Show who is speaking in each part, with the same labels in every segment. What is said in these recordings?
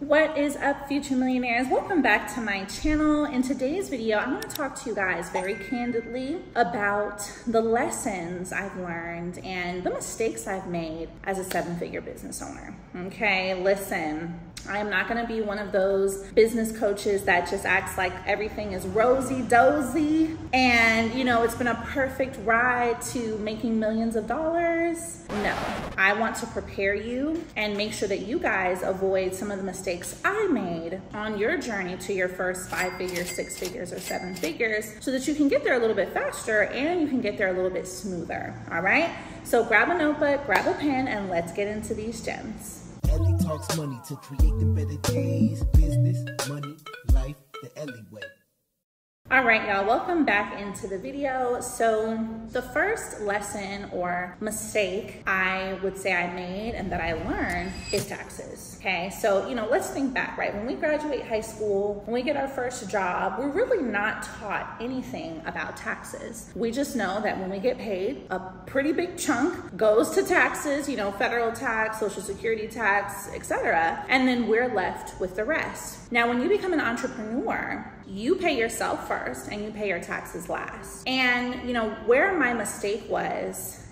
Speaker 1: What is up, future millionaires? Welcome back to my channel. In today's video, I'm going to talk to you guys very candidly about the lessons I've learned and the mistakes I've made as a seven-figure business owner. Okay, listen, I am not going to be one of those business coaches that just acts like everything is rosy-dozy and, you know, it's been a perfect ride to making millions of dollars. No, I want to prepare you and make sure that you guys avoid some of the mistakes I made on your journey to your first 5 figures, 6 figures, or 7 figures so that you can get there a little bit faster and you can get there a little bit smoother. All right, so grab a notebook, grab a pen, and let's get into these gems.
Speaker 2: Ellie talks money to create the better days. Business, money, life, the Ellie way.
Speaker 1: All right, y'all, welcome back into the video. So the first lesson or mistake I would say I made and that I learned is taxes. Okay, so, you know, let's think back, right? When we graduate high school, when we get our first job, we're really not taught anything about taxes. We just know that when we get paid, a pretty big chunk goes to taxes, you know, federal tax, social security tax, etc. And then we're left with the rest. Now, when you become an entrepreneur, you pay yourself first and you pay your taxes last. And, you know, where my mistake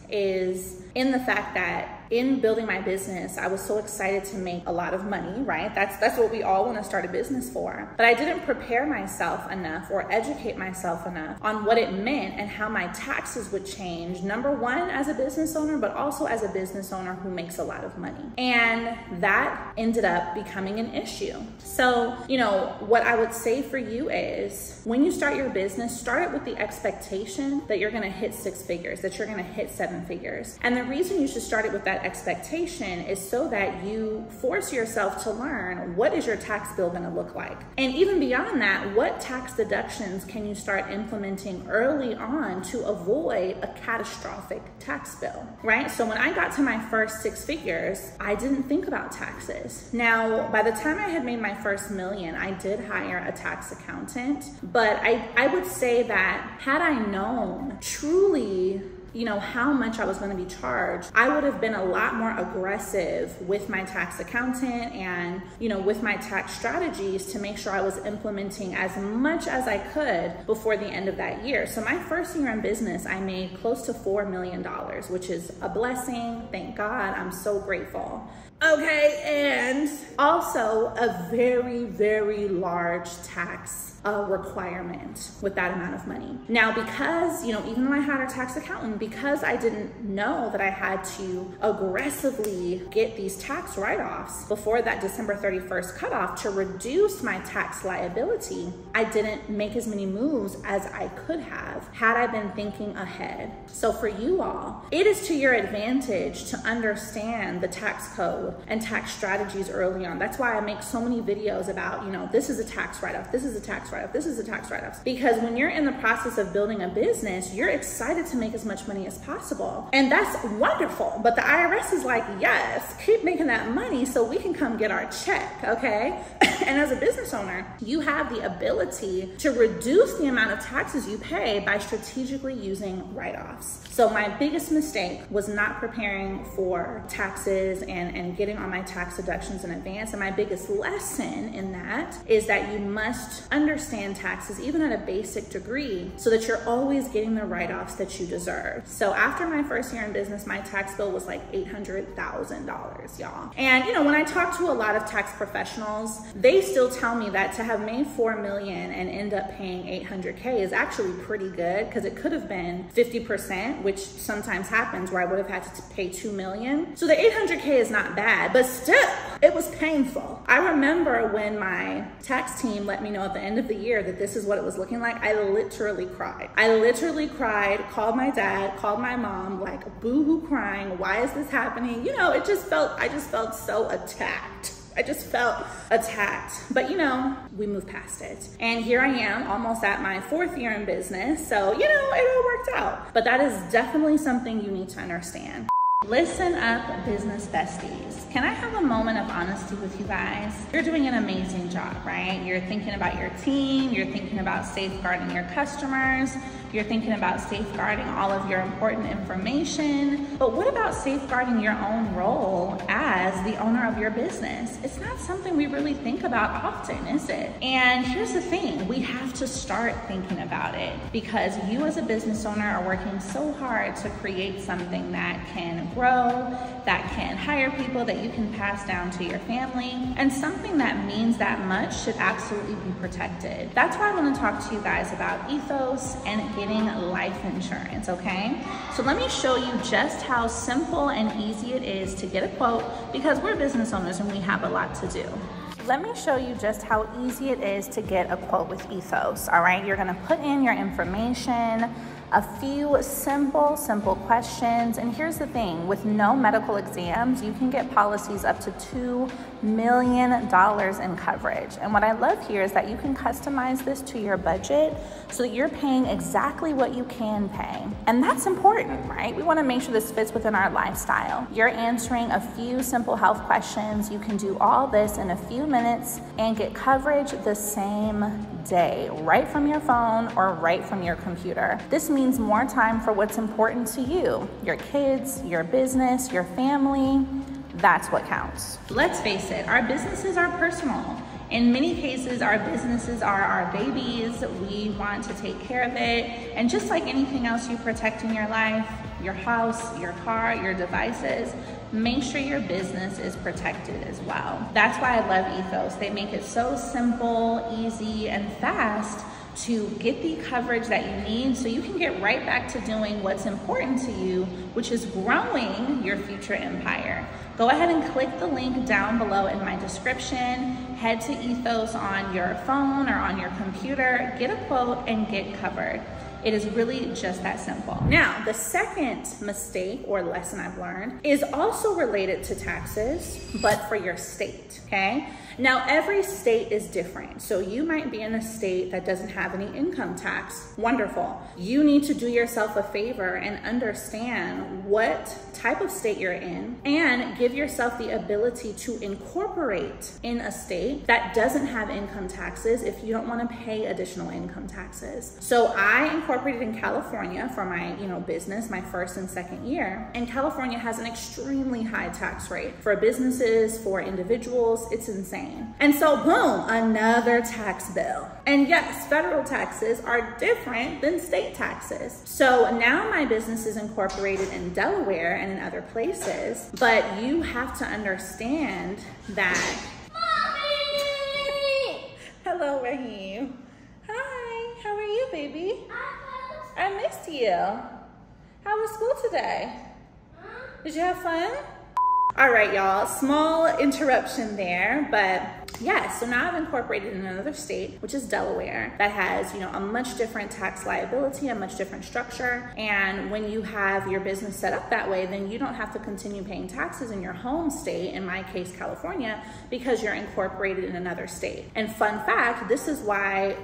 Speaker 1: is in the fact that in building my business, I was so excited to make a lot of money, right? That's what we all want to start a business for. But I didn't prepare myself enough or educate myself enough on what it meant and how my taxes would change. Number one, as a business owner, but also as a business owner who makes a lot of money. And that ended up becoming an issue. So, you know, what I would say for you is when you start your business, start it with the expectation that you're going to hit 6 figures, that you're going to hit 7 figures. And the reason you should start it with that expectation is so that you force yourself to learn what is your tax bill going to look like. And even beyond that, what tax deductions can you start implementing early on to avoid a catastrophic tax bill, right? So when I got to my first 6 figures, I didn't think about taxes. Now, by the time I had made my first million, I did hire a tax accountant, but I would say that had I known truly, you know, how much I was going to be charged, I would have been a lot more aggressive with my tax accountant and, you know, with my tax strategies to make sure I was implementing as much as I could before the end of that year. So my first year in business, I made close to $4 million, which is a blessing. Thank God. I'm so grateful. Okay, and also a very, very large tax requirement with that amount of money. Now, because, you know, even though I had a tax accountant, because I didn't know that I had to aggressively get these tax write-offs before that December 31st cutoff to reduce my tax liability, I didn't make as many moves as I could have had I been thinking ahead. So for you all, it is to your advantage to understand the tax code and tax strategies early on. That's why I make so many videos about, you know, this is a tax write-off, this is a tax write-off, this is a tax write-off. Because when you're in the process of building a business, you're excited to make as much money as possible. And that's wonderful. But the IRS is like, yes, keep making that money so we can come get our check, okay? And as a business owner, you have the ability to reduce the amount of taxes you pay by strategically using write-offs. So my biggest mistake was not preparing for taxes and getting on my tax deductions in advance. And my biggest lesson in that is that you must understand taxes even at a basic degree so that you're always getting the write-offs that you deserve. So after my first year in business, my tax bill was like $800,000, y'all. And you know, when I talk to a lot of tax professionals, they still tell me that to have made $4 million and end up paying $800K is actually pretty good, because it could have been 50%, which sometimes happens where I would have had to pay $2 million. So the $800K is not bad, but still, it was painful. I remember when my tax team let me know at the end of the year that this is what it was looking like, I literally cried. I literally cried, called my dad, called my mom, like boo-hoo crying, why is this happening? You know, I just felt so attacked. I just felt attacked, but you know, we moved past it. And here I am almost at my 4th year in business. So, you know, it all worked out, but that is definitely something you need to understand. Listen up, business besties. Can I have a moment of honesty with you guys? You're doing an amazing job, right? You're thinking about your team, you're thinking about safeguarding your customers, you're thinking about safeguarding all of your important information. But what about safeguarding your own role as the owner of your business? It's not something we really think about often, is it? And here's the thing, we have to start thinking about it because you as a business owner are working so hard to create something that can grow, that can hire people that you can pass down to your family, and something that means that much should absolutely be protected. That's why I want to talk to you guys about Ethos and getting life insurance, okay? So let me show you just how simple and easy it is to get a quote because we're business owners and we have a lot to do. Let me show you just how easy it is to get a quote with Ethos, all right? You're gonna put in your information, a few simple questions. And here's the thing, with no medical exams, you can get policies up to $2 million in coverage. And what I love here is that you can customize this to your budget so that you're paying exactly what you can pay. And that's important, right? We wanna make sure this fits within our lifestyle. You're answering a few simple health questions. You can do all this in a few minutes and get coverage the same day, right from your phone or right from your computer. This means more time for what's important to you, your kids, your business, your family. That's what counts. Let's face it, our businesses are personal. In many cases, our businesses are our babies. We want to take care of it. And just like anything else you protect in your life, your house, your car, your devices, make sure your business is protected as well. That's why I love Ethos. They make it so simple, easy, and fast to get the coverage that you need so you can get right back to doing what's important to you, which is growing your future empire. Go ahead and click the link down below in my description. Head to Ethos on your phone or on your computer, get a quote and get covered. It is really just that simple. Now, the second mistake or lesson I've learned is also related to taxes, but for your state, okay? Now, every state is different. So you might be in a state that doesn't have any income tax. Wonderful. You need to do yourself a favor and understand what type of state you're in and give yourself the ability to incorporate in a state that doesn't have income taxes if you don't want to pay additional income taxes. So I incorporated in California for my business, my first and second year. And California has an extremely high tax rate for businesses, for individuals. It's insane. And so boom, another tax bill. And yes, federal taxes are different than state taxes. So now my business is incorporated in Delaware and in other places, but you have to understand that. Mommy! Hello, Raheem. Hi, how are you, baby? I missed you. How was school today? Did you have fun? All right, y'all, small interruption there, but yeah, so now I've incorporated in another state, which is Delaware, that has, a much different tax liability, a much different structure. And when you have your business set up that way, then you don't have to continue paying taxes in your home state, in my case, California, because you're incorporated in another state. And fun fact, this is why,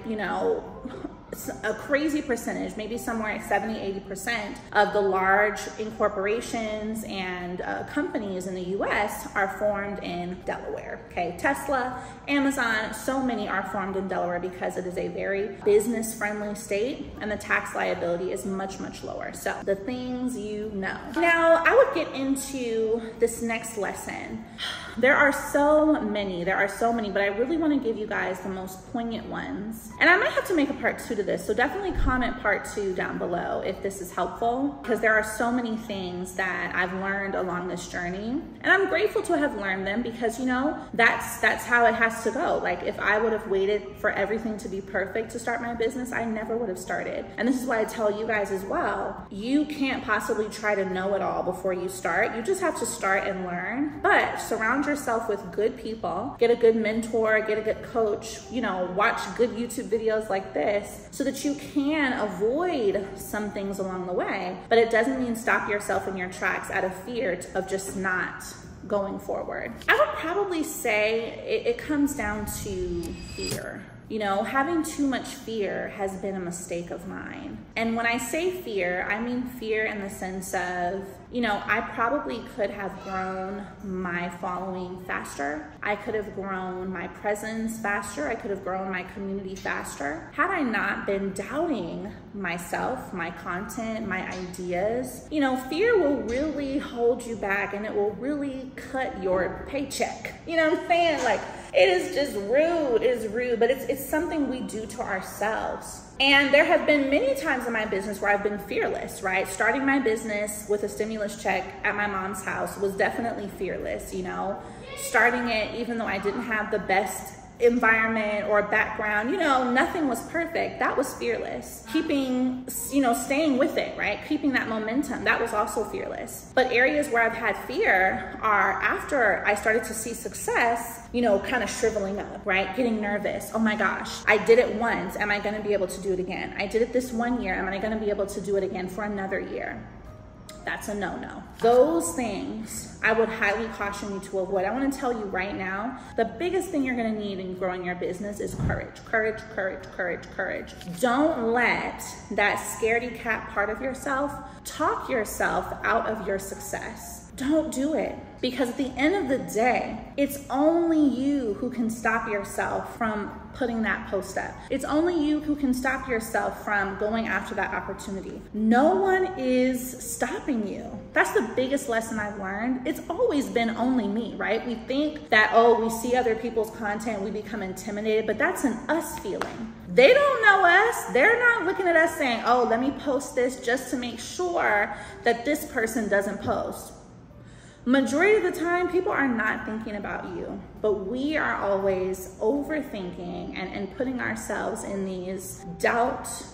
Speaker 1: a crazy percentage, maybe somewhere at 70–80% of the large incorporations and companies in the US are formed in Delaware, okay? Tesla, Amazon, so many are formed in Delaware because it is a very business-friendly state and the tax liability is much lower. So the things you know. Now, I would get into this next lesson. There are so many, but I really want to give you guys the most poignant ones. And I might have to make a part 2 to this, so definitely comment part 2 down below if this is helpful, because there are so many things that I've learned along this journey. And I'm grateful to have learned them because, that's how it has to go. Like, if I would have waited for everything to be perfect to start my business, I never would have started. And this is why I tell you guys as well, you can't possibly try to know it all before you start. You just have to start and learn, but surround yourself with good people, get a good mentor, get a good coach, watch good YouTube videos like this so that you can avoid some things along the way. But it doesn't mean stop yourself in your tracks out of fear of just not going forward. I would probably say it comes down to fear. You know, having too much fear has been a mistake of mine. And when I say fear, I mean fear in the sense of, you know, I probably could have grown my following faster. I could have grown my presence faster. I could have grown my community faster had I not been doubting myself, my content, my ideas. You know, fear will really hold you back, and it will really cut your paycheck. You know what I'm saying? Like, it is just rude. It is rude, but it's something we do to ourselves. And there have been many times in my business where I've been fearless, right? Starting my business with a stimulus check at my mom's house was definitely fearless, you know? Starting it even though I didn't have the best environment or background, you know, nothing was perfect. That was fearless. Keeping, you know, staying with it, right? Keeping that momentum, that was also fearless. But areas where I've had fear are after I started to see success, you know, kind of shriveling up, right? Getting nervous. Oh my gosh, I did it once. Am I going to be able to do it again? I did it this one year. Am I going to be able to do it again for another year? That's a no-no. Those things I would highly caution you to avoid. I want to tell you right now, the biggest thing you're going to need in growing your business is courage. Courage, courage, courage, courage. Don't let that scaredy cat part of yourself talk yourself out of your success. Don't do it, because at the end of the day, it's only you who can stop yourself from putting that post up. It's only you who can stop yourself from going after that opportunity. No one is stopping you. That's the biggest lesson I've learned. It's always been only me, right? We think that, oh, we see other people's content, we become intimidated, but that's an us feeling. They don't know us. They're not looking at us saying, oh, let me post this just to make sure that this person doesn't post. Majority of the time, people are not thinking about you, but we are always overthinking and putting ourselves in these doubtful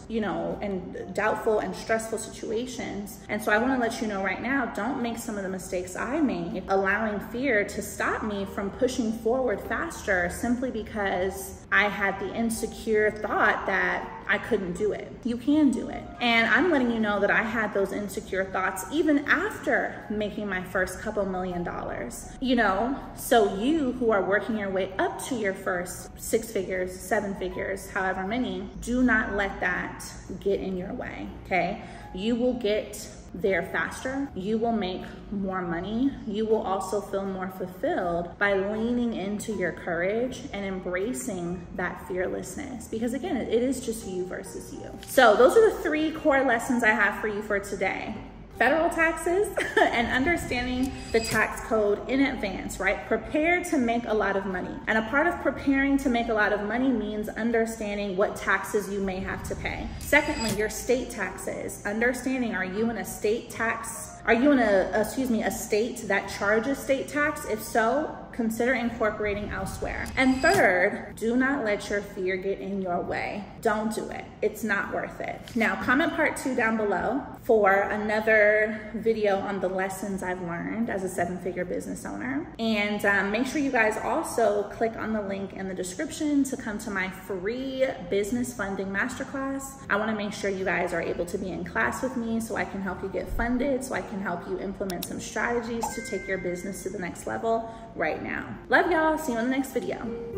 Speaker 1: and stressful situations. And so I want to let you know right now, don't make some of the mistakes I made, allowing fear to stop me from pushing forward faster simply because I had the insecure thought that I couldn't do it. You can do it. And I'm letting you know that I had those insecure thoughts even after making my first couple $1 million, you know? So you who are working your way up to your first 6 figures, 7 figures, however many, do not let that get in your way, okay? You will get there faster. You will make more money. You will also feel more fulfilled by leaning into your courage and embracing that fearlessness, because again, it is just you versus you. So those are the 3 core lessons I have for you for today. Federal taxes and understanding the tax code in advance, right? Prepare to make a lot of money. And a part of preparing to make a lot of money means understanding what taxes you may have to pay. Secondly, your state taxes. Understanding, are you in a state tax? Are you in a state that charges state tax? If so, consider incorporating elsewhere. And third, do not let your fear get in your way. Don't do it. It's not worth it. Now, comment part 2 down below for another video on the lessons I've learned as a 7-figure business owner. And make sure you guys also click on the link in the description to come to my free business funding masterclass. I want to make sure you guys are able to be in class with me so I can help you get funded, so I can help you implement some strategies to take your business to the next level right now. Love y'all. See you in the next video.